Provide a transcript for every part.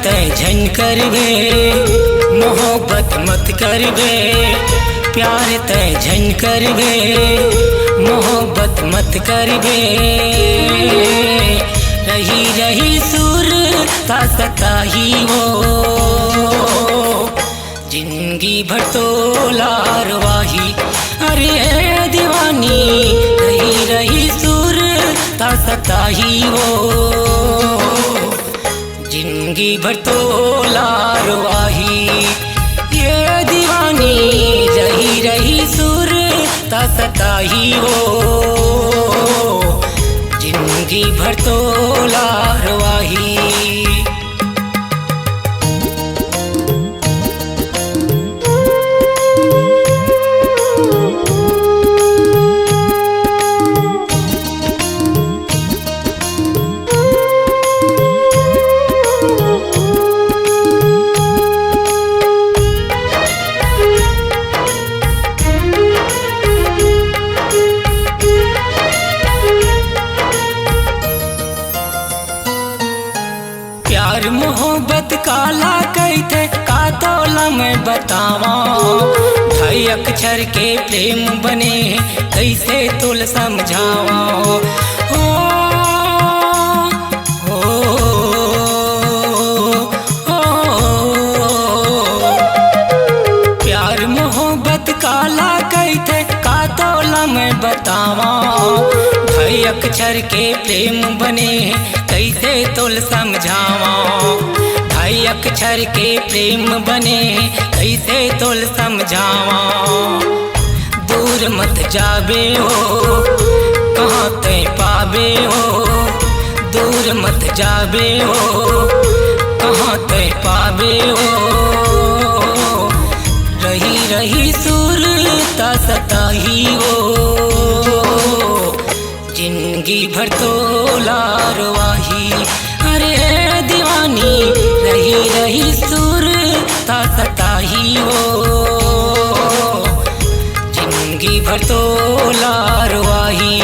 तय झन करबे मोहब्बत मत करबे, प्यार तय झन करबे मोहब्बत मत करबे। रही रही सुर ता सताही हो, जिंदगी भर तो लारवाही। अरे दीवानी रही रही सुर ता सताही हो, जिंदगी भर तो लारवाही। ये दीवानी रही रही सुर ता सताही हो, जिंदगी भर तो लारवाही। प्यार मोहब्बत काला कहते का तोला मैं बतावा, ढाई अक्षर के प्रेम बने कैसे तुल समझावा। हो हो प्यार मोहब्बत काला कहते का तोला मैं बतावा, ढाई अक्षर के प्रेम बने कैसे तुल समझावा। ढाई अक्षर के प्रेम बने कैसे तुल समझावा। दूर मत जाबे हो कहाँ तय पाबे हो, दूर मत जाबे हो कहाँ तय पाबे हो। रही रही सुर ता सताही हो, जिंदगी भर तो लारवाही। अरे दीवानी रही रही सुर ता सताही हो, जिंदगी भर तो लारवाही।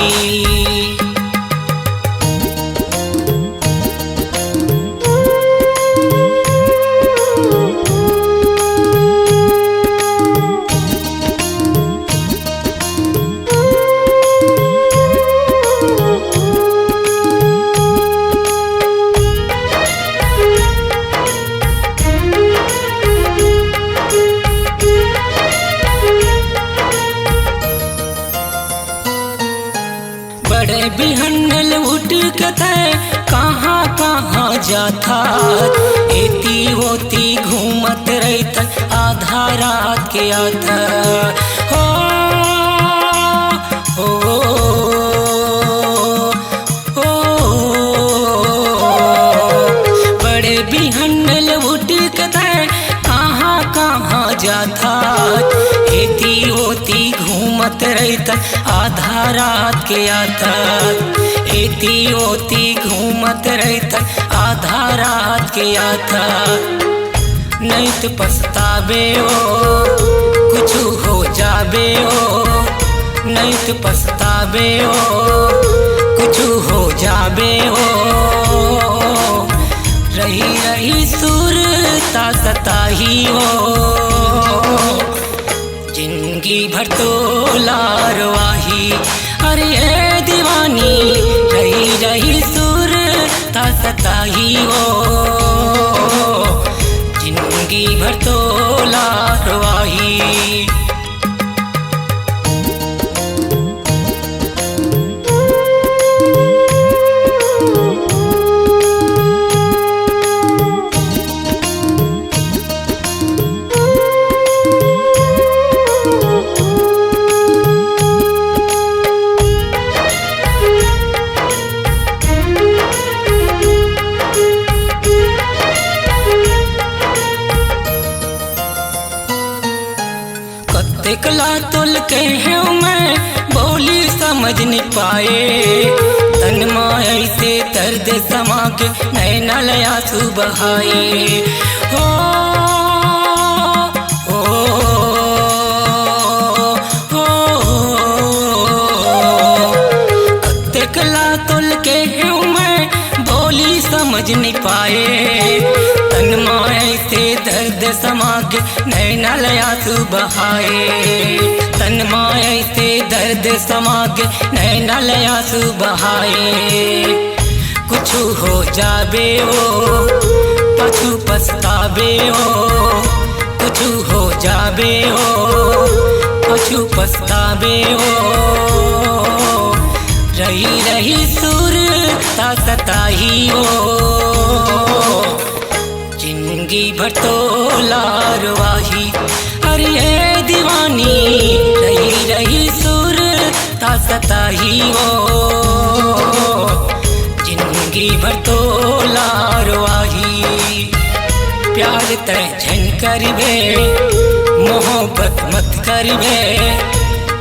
बड़े बिहन्नल उठ कते कहाँ कहाँ जाता, एती होती घूमत रहता आधा रात के आता। हो हो बड़े बिहन्नल उठ कते कहाँ कहाँ जाता, एती होती घूमत रहता आधा रात के आता। एती होती घूमत रहता आधा रात के आता। नहीं तो पछताबे हो कुछ हो जाबे हो, नहीं तो पछताबे हो कुछ हो जाबे हो। रही रही सुर ता सताही हो, जिंदगी भर तो लारवाही। अरे दीवानी रही रही सुर ता सताही हो, जिंदगी भर तो लारवाही। देखला तुल के हैं मैं बोली समझ नहीं पाए, तन माय से दर्द समा के नैना लया सुबहाए। हो देखला तुल के हैं मैं बोली समझ नहीं पाए, तन समाग नैना आंसू बहाए। तन माए से दर्द समाग नैना आंसू बहाए। कुछ हो जाबे ओ पछू पछताबे ओ, कुछ हो जाबे ओ पछू पछताबे ओ। रही रही सुर ता सताही ओ, जिंदगी भर तो लारवाही। अरे दीवानी रही रही सुर ता सताही ओ, जिंदगी भर तो लारवाही। प्यार तय झन करबे मोहब्बत मत करबे,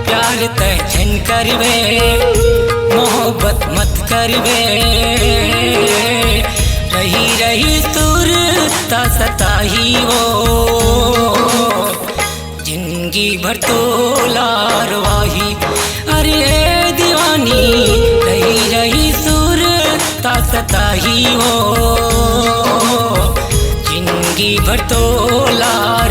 प्यार तय झन करबे मोहब्बत मत करबे। रही रही सुर ता सताही ओ, जिंदगी भर तो लारवाही। अरे दीवानी रही रही सुर ता सताही ओ, जिंदगी भर तो लारवाही।